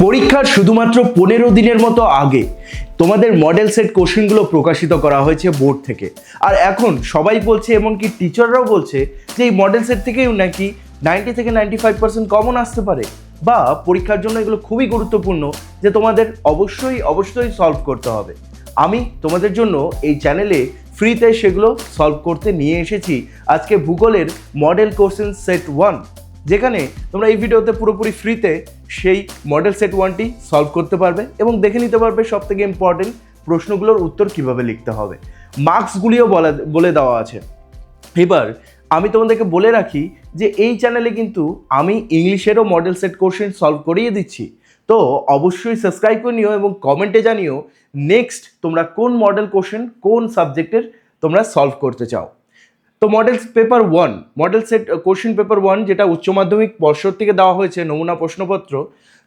পরীক্ষার শুধুমাত্র 15 দিনের মতো আগে তোমাদের মডেল সেট কোশ্চেনগুলো প্রকাশিত করা হয়েছে বোর্ড থেকে। আর এখন সবাই বলছে, এমনকি টিচাররাও বলছে যে এই মডেল সেট থেকেও নাকি 90 থেকে 95% কমন আসতে পারে, বা পরীক্ষার জন্য এগুলো খুবই গুরুত্বপূর্ণ যে তোমাদের অবশ্যই অবশ্যই সলভ করতে হবে। আমি তোমাদের জন্য এই চ্যানেলে ফ্রিতে সেগুলো সলভ করতে নিয়ে এসেছি আজকে ভূগোলের মডেল কোশ্চেন সেট 1, যেখানে তোমরা এই ভিডিওতে পুরোপুরি ফ্রিতে সেই মডেল সেট 1টি সলভ করতে পারবে এবং দেখে নিতে পারবে সব থেকে ইম্পর্টেন্ট প্রশ্নগুলোর উত্তর কিভাবে লিখতে হবে। মার্কসগুলিও বলে দেওয়া আছে। এবার আমি তোমাদেরকে বলে রাখি যে এই চ্যানেলে কিন্তু আমি ইংলিশেরও মডেল সেট কোশ্চেন সলভ করিয়ে দিচ্ছি, তো অবশ্যই সাবস্ক্রাইব করে নিও এবং কমেন্টে জানিও নেক্সট তোমরা কোন মডেল কোশ্চেন কোন সাবজেক্টের তোমরা সলভ করতে চাও। তো model paper 1, model set question paper 1, যেটা উচ্চ মাধ্যমিক পর্ষদ থেকে দেওয়া হয়েছে নমুনা প্রশ্নপত্র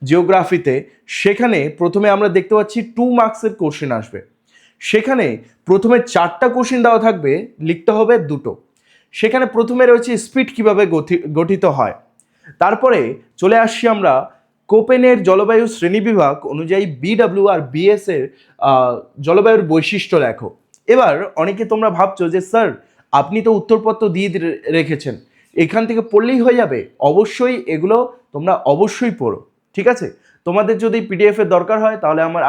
জিওগ্রাফিতে, সেখানে প্রথমে আমরা দেখতে পাচ্ছি 2 মার্কসের কোশ্চেন আসবে। সেখানে প্রথমে 4টা কোশ্চেন দেওয়া থাকবে, লিখতে হবে 2টো। সেখানে প্রথমে রয়েছে স্পিড কিভাবে গঠিত হয়। তারপরে চলে আসছি আমরা কোপেনের জলবায়ু শ্রেণীবিভাগ অনুযায়ী বিডব্লিউ আর বিএস এর জলবায়ুর বৈশিষ্ট্য লেখো। এবার অনেকে তোমরা ভাবছো যে স্যার আপনি তো উত্তরপত্র দিয়ে রেখেছেন, এখান থেকে পড়লেই হয়ে যাবে। অবশ্যই এগুলো তোমরা অবশ্যই পড়ো, ঠিক আছে? তোমাদের যদি পিডিএফ এর দরকার হয় তাহলে আমার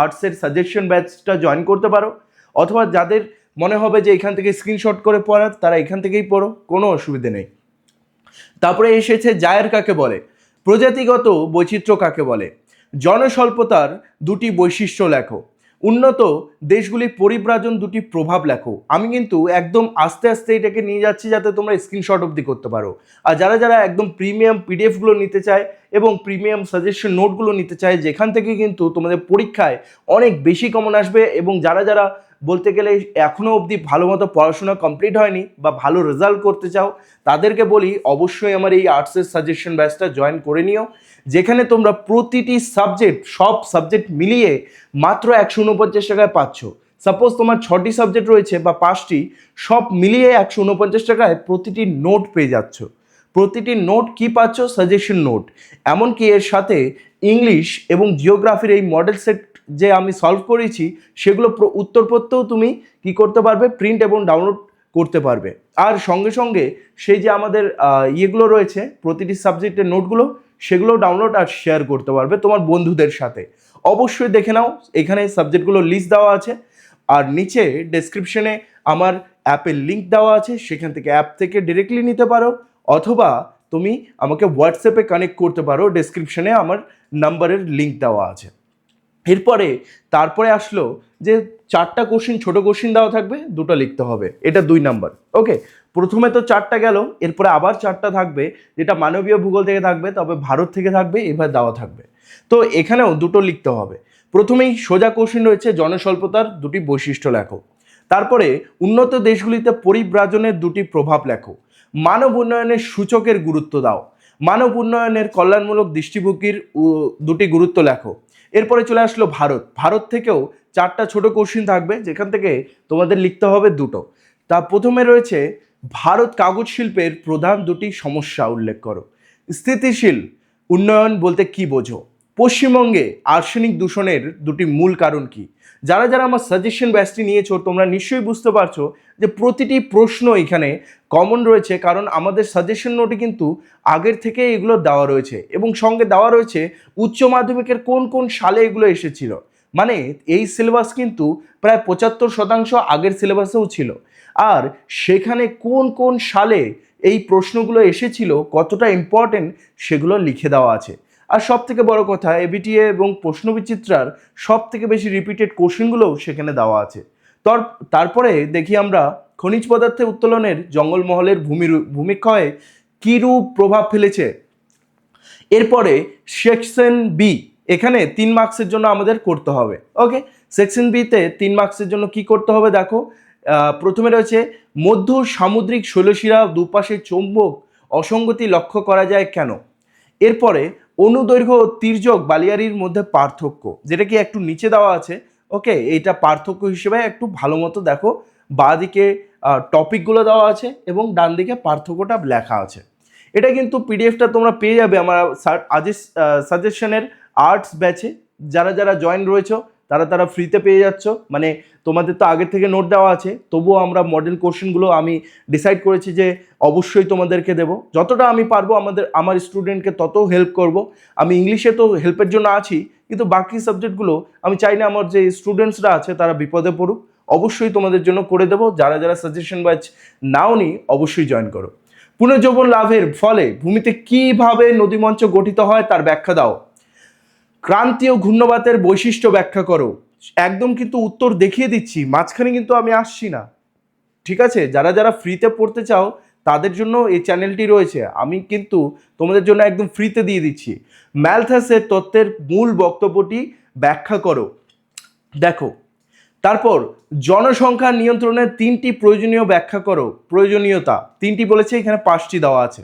আর্টসের সাজেশন ব্যাচটা জয়েন করতে পারো, অথবা যাদের মনে হবে যে এখান থেকে স্ক্রিনশট করে পড়ার তারা এখান থেকেই পড়ো, কোনো অসুবিধে নেই। তারপরে এসেছে জায়ার কাকে বলে, প্রজাতিগত বৈচিত্র্য কাকে বলে, জনস্বল্পতার 2টি বৈশিষ্ট্য লেখো, উন্নত দেশগুলির পরিব্রাজন 2টি প্রভাব লেখো। আমি কিন্তু একদম আস্তে আস্তে এটাকে নিয়ে যাচ্ছি যাতে তোমরা স্ক্রিনশট অবধি করতে পারো। আর যারা যারা একদম প্রিমিয়াম পিডিএফগুলো নিতে চায় এবং প্রিমিয়াম সাজেশন নোটগুলো নিতে চায়, যেখান থেকে কিন্তু তোমাদের পরীক্ষায় অনেক বেশি কমন আসবে, এবং যারা যারা বলতে গেলে এখনও অবধি ভালো মতো পড়াশোনা কমপ্লিট হয়নি বা ভালো রেজাল্ট করতে চাও, তাদেরকে বলি অবশ্যই আমার এই আর্টসের সাজেশন ব্যাচটা জয়েন করে নিও, যেখানে তোমরা প্রতিটি সাবজেক্ট, সব সাবজেক্ট মিলিয়ে মাত্র 149 টাকায় পাচ্ছ। সাপোজ তোমার 6টি সাবজেক্ট রয়েছে বা 5টি, সব মিলিয়ে 149 টাকায় প্রতিটি নোট পেয়ে যাচ্ছ। প্রতিটি নোট কি পাচ্ছ? Suggestion note. এমনকি এর সাথে ইংলিশ এবং জিওগ্রাফির এই মডেল সেট যে আমি সলভ করেছি সেগুলো উত্তরপত্রও তুমি কি করতে পারবে? প্রিন্ট এবং ডাউনলোড করতে পারবে। আর সঙ্গে সঙ্গে সেই যে আমাদের ইয়েগুলো রয়েছে প্রতিটি সাবজেক্টের নোটগুলো, সেগুলো ডাউনলোড আর শেয়ার করতে পারবে তোমার বন্ধুদের সাথে। অবশ্যই দেখে নাও, এখানে সাবজেক্টগুলো লিস্ট দেওয়া আছে, আর নিচে ডেসক্রিপশনে আমার অ্যাপের লিঙ্ক দেওয়া আছে, সেখান থেকে অ্যাপ থেকে ডিরেক্টলি নিতে পারো, অথবা তুমি আমাকে হোয়াটসঅ্যাপে কানেক্ট করতে পারো, ডেসক্রিপশনে আমার নাম্বারের লিঙ্ক দেওয়া আছে। তারপরে আসলো যে 4টা কোশ্চেন, ছোট কোশ্চেন দেওয়া থাকবে, 2টা লিখতে হবে, এটা 2 নাম্বার। ওকে, প্রথমে তো 4টা গেল, এরপরে আবার 4টা থাকবে, যেটা মানবীয় ভূগোল থেকে থাকবে, তবে ভারত থেকে থাকবে, এবার দেওয়া থাকবে। তো এখানেও 2টো লিখতে হবে। প্রথমেই সোজা কোশ্চেন রয়েছে জনস্বল্পতার 2টি বৈশিষ্ট্য লেখো। তারপরে উন্নত দেশগুলিতে পরিব্রাজনের 2টি প্রভাব লেখো। মানব উন্নয়নের সূচকের গুরুত্ব দাও। মানব উন্নয়নের কল্যাণমূলক দৃষ্টিভঙ্গির 2টি গুরুত্ব লেখো। এরপরে চলে আসলো ভারত থেকেও 4টা ছোট কোশ্চেন থাকবে, যেখান থেকে তোমাদের লিখতে হবে 2টো। তা প্রথমে রয়েছে ভারত কাগজ শিল্পের প্রধান 2টি সমস্যা উল্লেখ করো। স্থিতিশীল উন্নয়ন বলতে কি বোঝো? পশ্চিমবঙ্গে আর্সেনিক দূষণের 2টি মূল কারণ কি? যারা যারা আমার সাজেশন ব্যাচটি নিয়েছো তোমরা নিশ্চয়ই বুঝতে পারছো যে প্রতিটি প্রশ্ন এখানে কমন রয়েছে, কারণ আমাদের সাজেশন নোটে কিন্তু আগের থেকে এগুলো দেওয়া রয়েছে, এবং সঙ্গে দেওয়া রয়েছে উচ্চ মাধ্যমিকের কোন কোন সালে এগুলো এসেছিল। মানে এই সিলেবাস কিন্তু প্রায় 75% আগের সিলেবাসেও ছিল, আর সেখানে কোন কোন সালে এই প্রশ্নগুলো এসেছিল, কতটা ইম্পর্টেন্ট, সেগুলো লিখে দেওয়া আছে। আর সব থেকে বড় কথা, এবিটিএ এবং প্রশ্নবিচিত্রার সব থেকে বেশি রিপিটেড কোশ্চেনগুলোও সেখানে দেওয়া আছে। তারপরে দেখি আমরা খনিজ পদার্থের উত্তোলনের জঙ্গলমহলের ভূমিক্ষয়ে কিরূপ প্রভাব ফেলেছে। এরপরে সেকশন বি, এখানে 3 মার্কসের জন্য আমাদের করতে হবে। ওকে, সেকশন বিতে 3 মার্কসের জন্য কি করতে হবে দেখো। প্রথমে রয়েছে মধ্য সামুদ্রিক শৈলশিরা দুপাশে চৌম্বক অসঙ্গতি লক্ষ্য করা যায় কেন। এরপরে অনুদৈর্ঘ্য ও তির্যক বালিয়ারির মধ্যে পার্থক্য, যেটা কি একটু নিচে দেওয়া আছে। ওকে, এইটা পার্থক্য হিসেবে একটু ভালো মতো দেখো, বাঁ দিকে টপিকগুলো দেওয়া আছে এবং ডান দিকে পার্থক্যটা লেখা আছে। এটা কিন্তু পিডিএফটা তোমরা পেয়ে যাবে আমার আজের সাজেশনের আর্টস ব্যাচে যারা যারা জয়েন রয়েছে তারা ফ্রিতে পেয়ে যাচ্ছ। মানে তোমাদের তো আগে থেকে নোট দেওয়া আছে, তবুও আমরা মডেল কোশ্চেনগুলো আমি ডিসাইড করেছি যে অবশ্যই তোমাদেরকে দেব। যতটা আমি পারবো আমার স্টুডেন্টকে তত হেল্প করব। আমি ইংলিশে তো হেল্পের জন্য আছি, কিন্তু বাকি সাবজেক্টগুলো আমি চাই না আমার যে স্টুডেন্টসরা আছে তারা বিপদে পড়ুক। অবশ্যই তোমাদের জন্য করে দেবো। যারা যারা সাজেশন ব্যাচ নাও নি অবশ্যই জয়েন করো। পুনর্জীবন লাভের ফলে ভূমিতে কিভাবে নদীমঞ্চ গঠিত হয় তার ব্যাখ্যা দাও। ক্রান্তীয় ঘূর্ণবাতের বৈশিষ্ট্য ব্যাখ্যা করো। একদম কিন্তু উত্তর দেখিয়ে দিচ্ছি, মাঝখানে কিন্তু আমি আসছি না, ঠিক আছে? যারা যারা ফ্রিতে পড়তে চাও তাদের জন্য এই চ্যানেলটি রয়েছে, আমি কিন্তু তোমাদের জন্য একদম ফ্রিতে দিয়ে দিচ্ছি। ম্যালথাসের তত্ত্বের মূল বক্তব্যটি ব্যাখ্যা করো। দেখো, তারপর জনসংখ্যা নিয়ন্ত্রণের 3টি প্রয়োজনীয় ব্যাখ্যা করো। প্রয়োজনীয়তা 3টি বলেছে, এখানে 5টি দেওয়া আছে।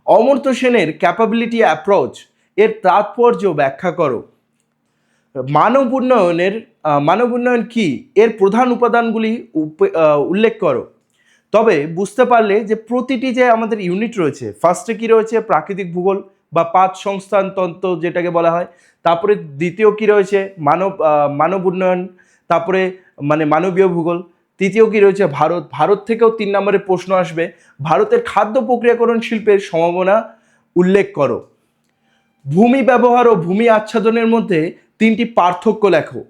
অমর্ত্য সেনের ক্যাপাবিলিটি অ্যাপ্রোচ এর তাৎপর্য ব্যাখ্যা করো। মানব উন্নয়ন কি, এর প্রধান উপাদানগুলি উল্লেখ করো। তবে বুঝতে পারলে যে প্রতিটি যে আমাদের ইউনিট রয়েছে, ফার্স্টে কি রয়েছে প্রাকৃতিক ভূগোল বা পাঁচ সংস্থান তন্ত্র যেটাকে বলা হয়, তারপরে দ্বিতীয় কি রয়েছে মানব উন্নয়ন, তারপরে মানে মানবীয় ভূগোল, তৃতীয় কি রয়েছে ভারত থেকেও 3 নম্বরে প্রশ্ন আসবে, ভারতের খাদ্য প্রক্রিয়াকরণ শিল্পের সম্ভাবনা উল্লেখ করো। ভূমি ব্যবহার ও ভূমি আচ্ছাদনের মধ্যে 3টি পার্থক্য লেখো।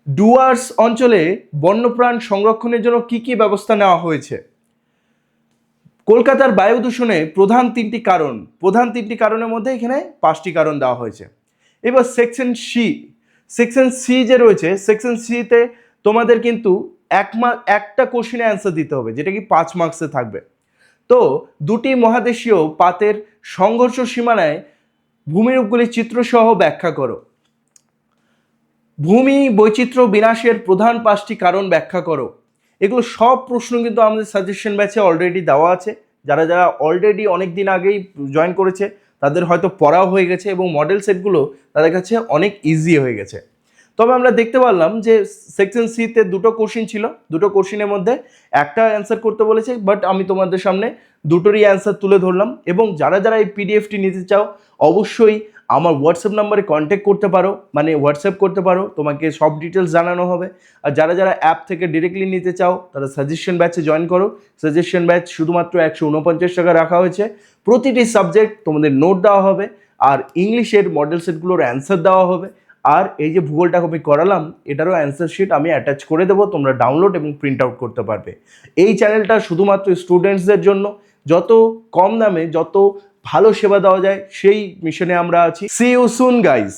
ডুয়ার্স অঞ্চলে বন্যপ্রাণ সংরক্ষণের জন্য কি কি ব্যবস্থা নেওয়া হয়েছে। কলকাতার বায়ু দূষণে প্রধান 3টি কারণের মধ্যে এখানে 5টি কারণ দেওয়া হয়েছে। এবার সেকশন সি যে রয়েছে, সেকশন সিতে তোমাদের কিন্তু একটা কোশ্চেনে অ্যান্সার দিতে হবে, যেটা কি 5 মার্কসে থাকবে। তো দুটি মহাদেশীয় পাতের সংঘর্ষ সীমানায় ভূমিরূপগুলি চিত্রসহ ব্যাখ্যা করো। ভূমি বৈচিত্র্য বিনাশের প্রধান 5টি কারণ ব্যাখ্যা করো। এগুলো সব প্রশ্ন কিন্তু আমাদের সাজেশন ব্যাচে অলরেডি দেওয়া আছে। যারা যারা অলরেডি অনেক দিন আগেই জয়েন করেছে তাদের হয়তো পড়াও হয়ে গেছে এবং মডেল সেটগুলো তাদের কাছে অনেক ইজি হয়ে গেছে। তবে আমরা দেখতে পারলাম যে সেকশন সিতে 2টো কোশ্চিন ছিল, 2টো কোশ্চিনের মধ্যে একটা অ্যান্সার করতে বলেছে, বাট আমি তোমাদের সামনে দুটোরই অ্যান্সার তুলে ধরলাম। এবং যারা যারা এই পিডিএফটি নিতে চাও অবশ্যই আমার হোয়াটসঅ্যাপ নাম্বারে কন্ট্যাক্ট করতে পারো, মানে হোয়াটসঅ্যাপ করতে পারো, তোমাকে সব ডিটেলস জানানো হবে। আর যারা যারা অ্যাপ থেকে ডিরেক্টলি নিতে চাও তারা সাজেশন ব্যাচে জয়েন করো। সাজেশন ব্যাচ শুধুমাত্র 149 টাকা রাখা হয়েছে। প্রতিটি সাবজেক্ট তোমাদের নোট দেওয়া হবে, আর ইংলিশের মডেল সেটগুলোর অ্যান্সার দেওয়া হবে। আর এই যে ভূগোলটা আমি করালাম এটারও অ্যান্সার শিট আমি অ্যাটাচ করে দেবো, তোমরা ডাউনলোড এবং প্রিন্ট আউট করতে পারবে। এই চ্যানেলটা শুধুমাত্র স্টুডেন্টসদের জন্য, যত কম দামে যত ভালো সেবা দেওয়া যায় সেই মিশনে আমরা আছি। See you soon guys.